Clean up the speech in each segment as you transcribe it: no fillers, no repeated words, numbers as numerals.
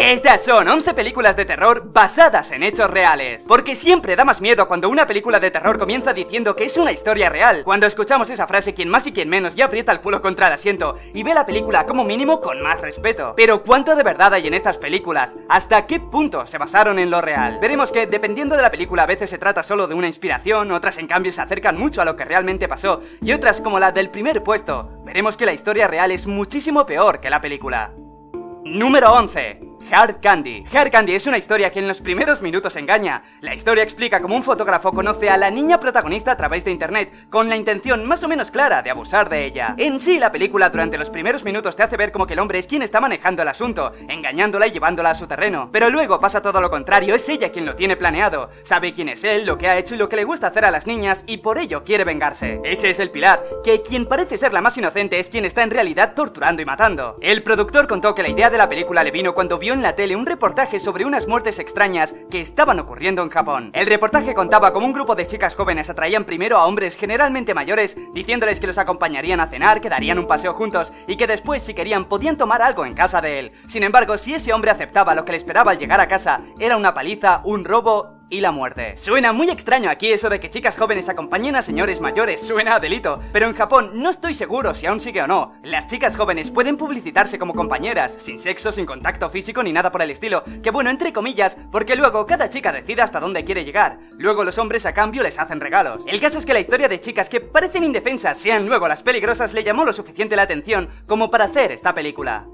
Estas son 11 películas de terror basadas en hechos reales. Porque siempre da más miedo cuando una película de terror comienza diciendo que es una historia real. Cuando escuchamos esa frase, quien más y quien menos ya aprieta el culo contra el asiento y ve la película como mínimo con más respeto. Pero ¿cuánto de verdad hay en estas películas? ¿Hasta qué punto se basaron en lo real? Veremos que dependiendo de la película a veces se trata solo de una inspiración, otras en cambio se acercan mucho a lo que realmente pasó, y otras como la del primer puesto, veremos que la historia real es muchísimo peor que la película. Número 11. Hard Candy. Hard Candy es una historia que en los primeros minutos engaña. La historia explica cómo un fotógrafo conoce a la niña protagonista a través de internet, con la intención más o menos clara de abusar de ella. En sí, la película durante los primeros minutos te hace ver como que el hombre es quien está manejando el asunto, engañándola y llevándola a su terreno. Pero luego pasa todo lo contrario, es ella quien lo tiene planeado. Sabe quién es él, lo que ha hecho y lo que le gusta hacer a las niñas, y por ello quiere vengarse. Ese es el pilar, que quien parece ser la más inocente es quien está en realidad torturando y matando. El productor contó que la idea de la película le vino cuando vio en la tele un reportaje sobre unas muertes extrañas que estaban ocurriendo en Japón. El reportaje contaba cómo un grupo de chicas jóvenes atraían primero a hombres generalmente mayores, diciéndoles que los acompañarían a cenar, que darían un paseo juntos y que después, si querían, podían tomar algo en casa de él. Sin embargo, si ese hombre aceptaba lo que le esperaba al llegar a casa, era una paliza, un robo y la muerte. Suena muy extraño aquí eso de que chicas jóvenes acompañen a señores mayores, suena a delito, pero en Japón no estoy seguro si aún sigue o no. Las chicas jóvenes pueden publicitarse como compañeras, sin sexo, sin contacto físico ni nada por el estilo, que bueno, entre comillas, porque luego cada chica decide hasta dónde quiere llegar. Luego los hombres a cambio les hacen regalos. El caso es que la historia de chicas que parecen indefensas sean luego las peligrosas le llamó lo suficiente la atención como para hacer esta película.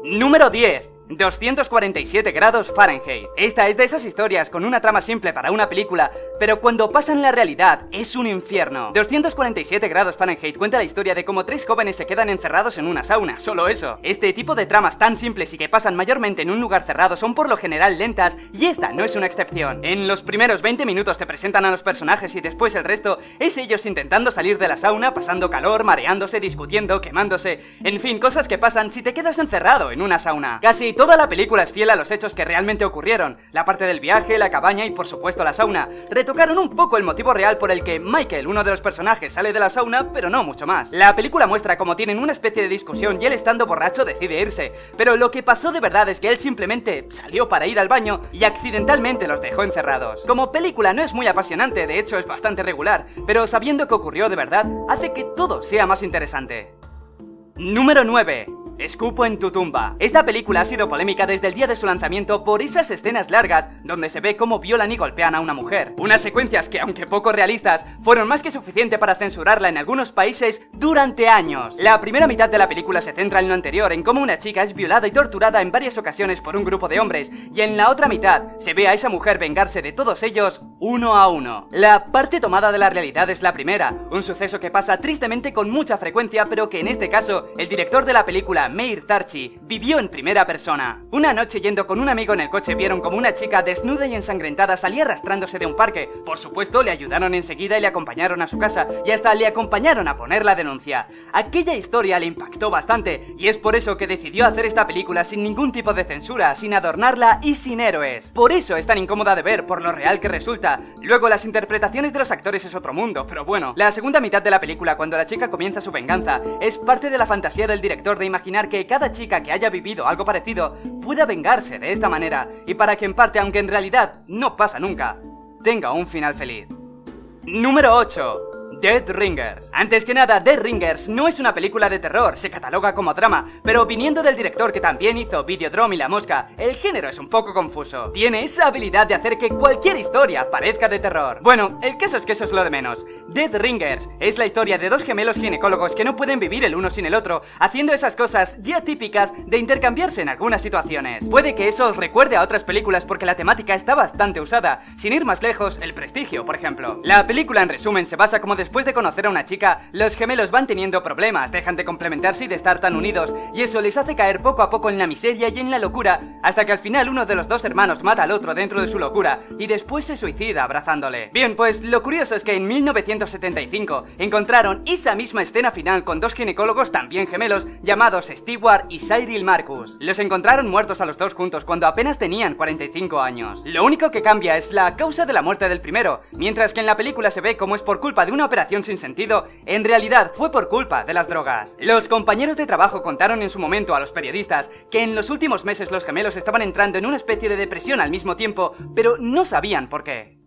Número 10. 247 grados Fahrenheit. Esta es de esas historias con una trama simple para una película, pero cuando pasa en la realidad es un infierno. 247 grados Fahrenheit cuenta la historia de cómo 3 jóvenes se quedan encerrados en una sauna, solo eso. Este tipo de tramas tan simples y que pasan mayormente en un lugar cerrado son por lo general lentas, y esta no es una excepción. En los primeros 20 minutos te presentan a los personajes y después el resto es ellos intentando salir de la sauna, pasando calor, mareándose, discutiendo, quemándose, en fin, cosas que pasan si te quedas encerrado en una sauna. Casi toda la película es fiel a los hechos que realmente ocurrieron, la parte del viaje, la cabaña y por supuesto la sauna. Retocaron un poco el motivo real por el que Michael, uno de los personajes, sale de la sauna, pero no mucho más. La película muestra cómo tienen una especie de discusión y él, estando borracho, decide irse, pero lo que pasó de verdad es que él simplemente salió para ir al baño y accidentalmente los dejó encerrados. Como película no es muy apasionante, de hecho es bastante regular, pero sabiendo que ocurrió de verdad, hace que todo sea más interesante. Número 9. Escupo en tu tumba. Esta película ha sido polémica desde el día de su lanzamiento por esas escenas largas donde se ve cómo violan y golpean a una mujer. Unas secuencias que, aunque poco realistas, fueron más que suficiente para censurarla en algunos países durante años. La primera mitad de la película se centra en lo anterior, en cómo una chica es violada y torturada en varias ocasiones por un grupo de hombres, y en la otra mitad se ve a esa mujer vengarse de todos ellos uno a uno. La parte tomada de la realidad es la primera, un suceso que pasa tristemente con mucha frecuencia, pero que en este caso el director de la película, Meir Zarchi, vivió en primera persona. Una noche, yendo con un amigo en el coche, vieron como una chica desnuda y ensangrentada salía arrastrándose de un parque. Por supuesto, le ayudaron enseguida y le acompañaron a su casa, y hasta le acompañaron a poner la denuncia. Aquella historia le impactó bastante, y es por eso que decidió hacer esta película sin ningún tipo de censura, sin adornarla y sin héroes. Por eso es tan incómoda de ver, por lo real que resulta. Luego, las interpretaciones de los actores es otro mundo, pero bueno. La segunda mitad de la película, cuando la chica comienza su venganza, es parte de la fantasía del director de imaginar que cada chica que haya vivido algo parecido pueda vengarse de esta manera, y para que en parte, aunque en realidad no pasa nunca, tenga un final feliz. Número 8. Dead Ringers. Antes que nada, Dead Ringers no es una película de terror, se cataloga como drama, pero viniendo del director que también hizo Videodrome y La Mosca, el género es un poco confuso. Tiene esa habilidad de hacer que cualquier historia parezca de terror. Bueno, el caso es que eso es lo de menos. Dead Ringers es la historia de dos gemelos ginecólogos que no pueden vivir el uno sin el otro, haciendo esas cosas ya típicas de intercambiarse en algunas situaciones. Puede que eso os recuerde a otras películas porque la temática está bastante usada, sin ir más lejos, El Prestigio, por ejemplo. La película, en resumen, se basa como después de conocer a una chica, los gemelos van teniendo problemas, dejan de complementarse y de estar tan unidos, y eso les hace caer poco a poco en la miseria y en la locura, hasta que al final uno de los dos hermanos mata al otro dentro de su locura, y después se suicida abrazándole. Bien, pues lo curioso es que en 1975 encontraron esa misma escena final con dos ginecólogos también gemelos, llamados Stewart y Cyril Marcus. Los encontraron muertos a los dos juntos cuando apenas tenían 45 años. Lo único que cambia es la causa de la muerte del primero, mientras que en la película se ve cómo es por culpa de una operación operación sin sentido, en realidad fue por culpa de las drogas. Los compañeros de trabajo contaron en su momento a los periodistas que en los últimos meses los gemelos estaban entrando en una especie de depresión al mismo tiempo, pero no sabían por qué.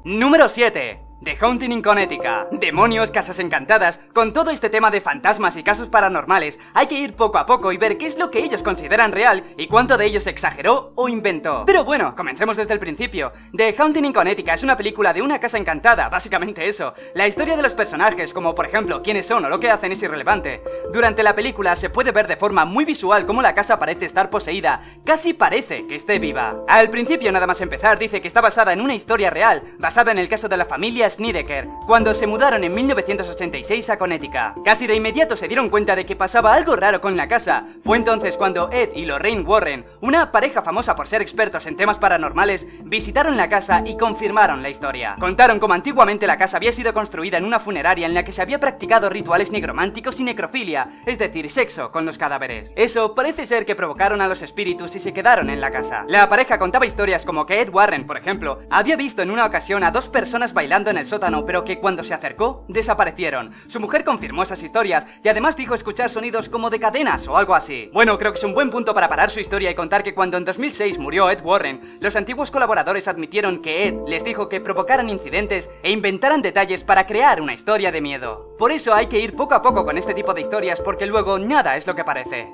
Número 7. The Haunting in Connecticut. Demonios, casas encantadas. Con todo este tema de fantasmas y casos paranormales, hay que ir poco a poco y ver qué es lo que ellos consideran real y cuánto de ellos exageró o inventó. Pero bueno, comencemos desde el principio. The Haunting in Connecticut es una película de una casa encantada, básicamente eso. La historia de los personajes, como por ejemplo quiénes son o lo que hacen, es irrelevante. Durante la película se puede ver de forma muy visual cómo la casa parece estar poseída, casi parece que esté viva. Al principio, nada más empezar, dice que está basada en una historia real, basada en el caso de la familia Snedeker, cuando se mudaron en 1986 a Connecticut. Casi de inmediato se dieron cuenta de que pasaba algo raro con la casa. Fue entonces cuando Ed y Lorraine Warren, una pareja famosa por ser expertos en temas paranormales, visitaron la casa y confirmaron la historia. Contaron cómo antiguamente la casa había sido construida en una funeraria en la que se había practicado rituales nigrománticos y necrofilia, es decir, sexo con los cadáveres. Eso parece ser que provocaron a los espíritus y se quedaron en la casa. La pareja contaba historias como que Ed Warren, por ejemplo, había visto en una ocasión a dos personas bailando en el sótano, pero que cuando se acercó, desaparecieron. Su mujer confirmó esas historias y además dijo escuchar sonidos como de cadenas o algo así. Bueno, creo que es un buen punto para parar su historia y contar que cuando en 2006 murió Ed Warren, los antiguos colaboradores admitieron que Ed les dijo que provocaran incidentes e inventaran detalles para crear una historia de miedo. Por eso hay que ir poco a poco con este tipo de historias, porque luego nada es lo que parece.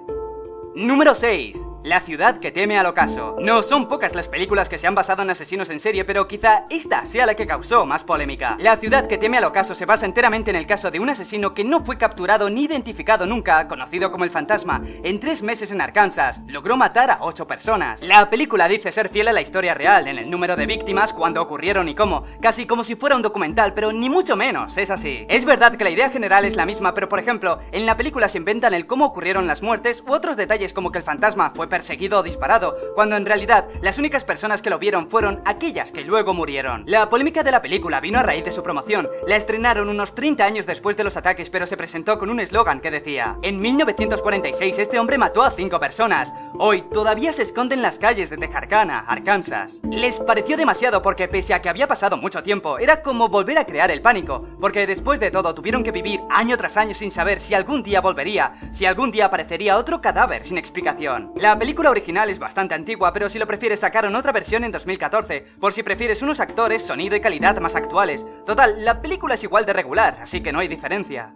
Número 6. La ciudad que teme al ocaso. No son pocas las películas que se han basado en asesinos en serie, pero quizá esta sea la que causó más polémica. La ciudad que teme al ocaso se basa enteramente en el caso de un asesino que no fue capturado ni identificado nunca, conocido como el Fantasma. En 3 meses en Arkansas, logró matar a 8 personas. La película dice ser fiel a la historia real, en el número de víctimas, cuándo ocurrieron y cómo, casi como si fuera un documental, pero ni mucho menos, es así. Es verdad que la idea general es la misma, pero por ejemplo, en la película se inventan el cómo ocurrieron las muertes u otros detalles como que el fantasma fue perseguido o disparado, cuando en realidad las únicas personas que lo vieron fueron aquellas que luego murieron. La polémica de la película vino a raíz de su promoción. La estrenaron unos 30 años después de los ataques, pero se presentó con un eslogan que decía: en 1946 este hombre mató a 5 personas. Hoy todavía se esconde en las calles de Texarkana, Arkansas. Les pareció demasiado porque pese a que había pasado mucho tiempo, era como volver a crear el pánico, porque después de todo tuvieron que vivir año tras año sin saber si algún día volvería, si algún día aparecería otro cadáver sin explicación. La película original es bastante antigua, pero si lo prefieres sacaron otra versión en 2014, por si prefieres unos actores, sonido y calidad más actuales. Total, la película es igual de regular, así que no hay diferencia.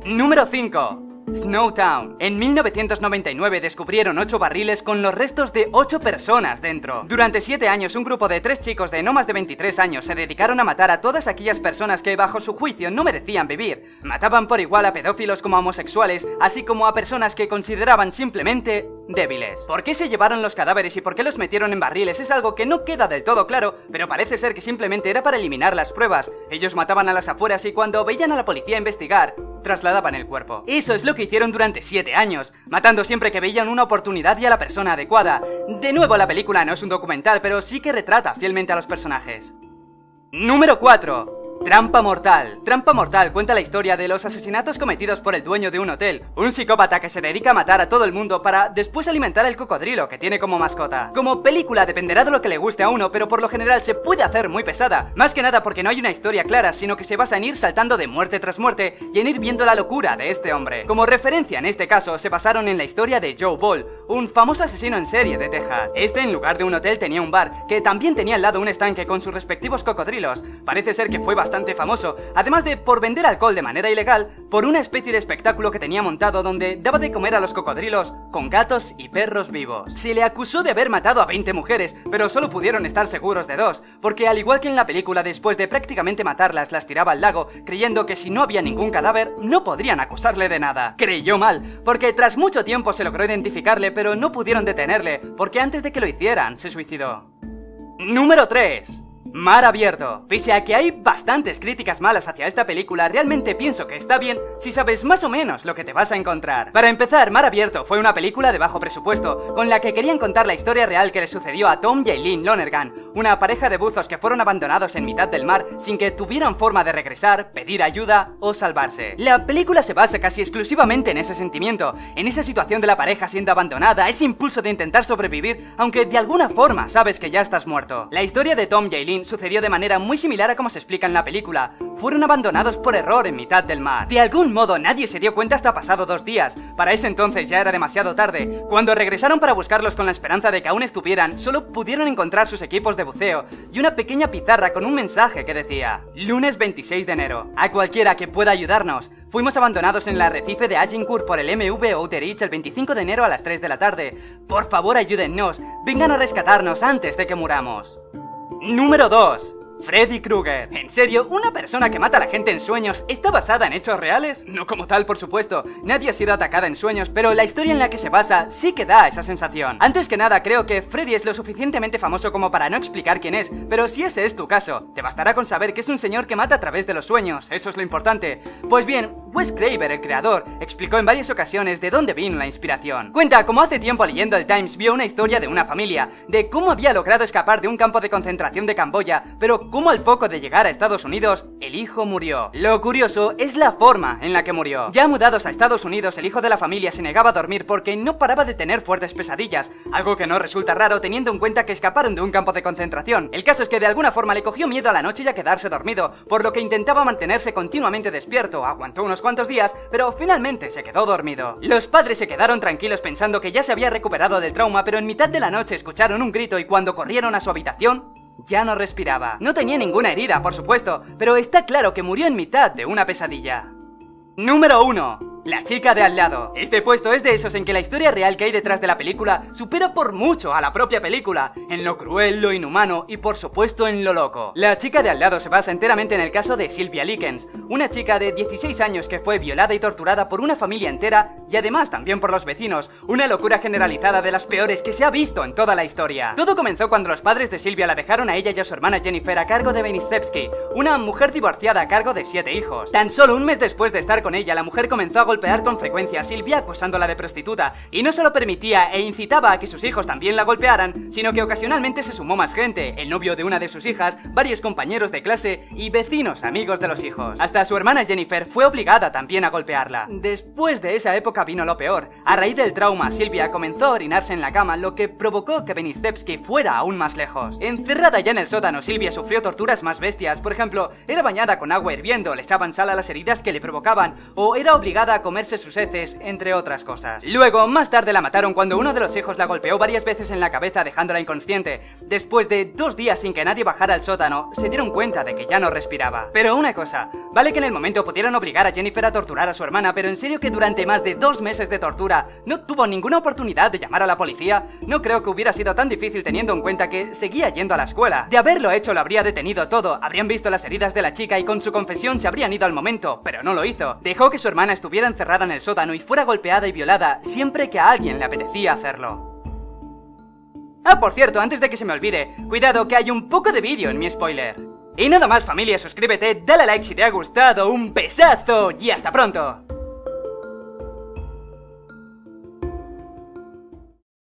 Número 5. Snowtown. En 1999 descubrieron 8 barriles con los restos de 8 personas dentro. Durante 7 años un grupo de 3 chicos de no más de 23 años se dedicaron a matar a todas aquellas personas que bajo su juicio no merecían vivir. Mataban por igual a pedófilos como a homosexuales, así como a personas que consideraban simplemente débiles. ¿Por qué se llevaron los cadáveres y por qué los metieron en barriles? Es algo que no queda del todo claro, pero parece ser que simplemente era para eliminar las pruebas. Ellos mataban a las afueras y cuando veían a la policía investigar, trasladaban el cuerpo. Eso es lo que hicieron durante 7 años, matando siempre que veían una oportunidad y a la persona adecuada. De nuevo, la película no es un documental, pero sí que retrata fielmente a los personajes. Número 4. Trampa Mortal. Trampa Mortal cuenta la historia de los asesinatos cometidos por el dueño de un hotel, un psicópata que se dedica a matar a todo el mundo para después alimentar el cocodrilo que tiene como mascota. Como película dependerá de lo que le guste a uno, pero por lo general se puede hacer muy pesada, más que nada porque no hay una historia clara, sino que se basa en ir saltando de muerte tras muerte y en ir viendo la locura de este hombre. Como referencia en este caso se basaron en la historia de Joe Ball, un famoso asesino en serie de Texas. Este en lugar de un hotel tenía un bar, que también tenía al lado un estanque con sus respectivos cocodrilos. Parece ser que fue bastante famoso, además de por vender alcohol de manera ilegal, por una especie de espectáculo que tenía montado donde daba de comer a los cocodrilos con gatos y perros vivos. Se le acusó de haber matado a 20 mujeres, pero solo pudieron estar seguros de 2, porque al igual que en la película, después de prácticamente matarlas las tiraba al lago, creyendo que si no había ningún cadáver, no podrían acusarle de nada. Creyó mal, porque tras mucho tiempo se logró identificarle, pero no pudieron detenerle, porque antes de que lo hicieran, se suicidó. Número 3. Mar Abierto. Pese a que hay bastantes críticas malas hacia esta película, realmente pienso que está bien si sabes más o menos lo que te vas a encontrar. Para empezar, Mar Abierto fue una película de bajo presupuesto, con la que querían contar la historia real que le sucedió a Tom y Eileen Lonergan, una pareja de buzos que fueron abandonados en mitad del mar sin que tuvieran forma de regresar, pedir ayuda o salvarse. La película se basa casi exclusivamente en ese sentimiento, en esa situación de la pareja siendo abandonada, ese impulso de intentar sobrevivir, aunque de alguna forma sabes que ya estás muerto. La historia de Tom y Eileen fin, sucedió de manera muy similar a como se explica en la película. Fueron abandonados por error en mitad del mar. De algún modo nadie se dio cuenta hasta pasado 2 días. Para ese entonces ya era demasiado tarde. Cuando regresaron para buscarlos con la esperanza de que aún estuvieran, solo pudieron encontrar sus equipos de buceo y una pequeña pizarra con un mensaje que decía: lunes 26 de enero. A cualquiera que pueda ayudarnos. Fuimos abandonados en el arrecife de Agincourt por el MV Outreach el 25 de enero a las 3 de la tarde. Por favor ayúdennos, vengan a rescatarnos antes de que muramos. Número 2. Freddy Krueger. ¿En serio? ¿Una persona que mata a la gente en sueños está basada en hechos reales? No como tal, por supuesto. Nadie ha sido atacada en sueños, pero la historia en la que se basa sí que da esa sensación. Antes que nada, creo que Freddy es lo suficientemente famoso como para no explicar quién es, pero si ese es tu caso, te bastará con saber que es un señor que mata a través de los sueños. Eso es lo importante. Pues bien, Wes Craven, el creador, explicó en varias ocasiones de dónde vino la inspiración. Cuenta cómo hace tiempo leyendo el Times vio una historia de una familia, de cómo había logrado escapar de un campo de concentración de Camboya, pero cómo al poco de llegar a Estados Unidos, el hijo murió. Lo curioso es la forma en la que murió. Ya mudados a Estados Unidos, el hijo de la familia se negaba a dormir porque no paraba de tener fuertes pesadillas, algo que no resulta raro teniendo en cuenta que escaparon de un campo de concentración. El caso es que de alguna forma le cogió miedo a la noche y a quedarse dormido, por lo que intentaba mantenerse continuamente despierto. Aguantó unos cuantos días, pero finalmente se quedó dormido. Los padres se quedaron tranquilos pensando que ya se había recuperado del trauma, pero en mitad de la noche escucharon un grito y cuando corrieron a su habitación, ya no respiraba. No tenía ninguna herida, por supuesto, pero está claro que murió en mitad de una pesadilla. Número 1. La chica de al lado. Este puesto es de esos en que la historia real que hay detrás de la película supera por mucho a la propia película, en lo cruel, lo inhumano y por supuesto en lo loco. La chica de al lado se basa enteramente en el caso de Sylvia Likens, una chica de 16 años que fue violada y torturada por una familia entera y además también por los vecinos, una locura generalizada de las peores que se ha visto en toda la historia. Todo comenzó cuando los padres de Sylvia la dejaron a ella y a su hermana Jennifer a cargo de Benizewski, una mujer divorciada a cargo de 7 hijos. Tan solo un mes después de estar con ella, la mujer comenzó a golpear con frecuencia a Sylvia acusándola de prostituta, y no solo permitía e incitaba a que sus hijos también la golpearan, sino que ocasionalmente se sumó más gente, el novio de una de sus hijas, varios compañeros de clase y vecinos amigos de los hijos. Hasta su hermana Jennifer fue obligada también a golpearla. Después de esa época vino lo peor. A raíz del trauma, Sylvia comenzó a orinarse en la cama, lo que provocó que Benizewski fuera aún más lejos. Encerrada ya en el sótano, Sylvia sufrió torturas más bestias. Por ejemplo, era bañada con agua hirviendo, le echaban sal a las heridas que le provocaban, o era obligada a comerse sus heces, entre otras cosas. Luego, más tarde la mataron cuando uno de los hijos la golpeó varias veces en la cabeza dejándola inconsciente. Después de 2 días sin que nadie bajara al sótano, se dieron cuenta de que ya no respiraba. Pero una cosa, vale que en el momento pudieran obligar a Jennifer a torturar a su hermana, pero en serio que durante más de 2 meses de tortura no tuvo ninguna oportunidad de llamar a la policía. No creo que hubiera sido tan difícil teniendo en cuenta que seguía yendo a la escuela. De haberlo hecho lo habría detenido todo, habrían visto las heridas de la chica y con su confesión se habrían ido al momento, pero no lo hizo. Dejó que su hermana estuviera encerrada en el sótano y fuera golpeada y violada siempre que a alguien le apetecía hacerlo. Ah, por cierto, antes de que se me olvide, cuidado que hay un poco de vídeo en mi spoiler. Y nada más familia, suscríbete, dale a like si te ha gustado, un besazo y hasta pronto.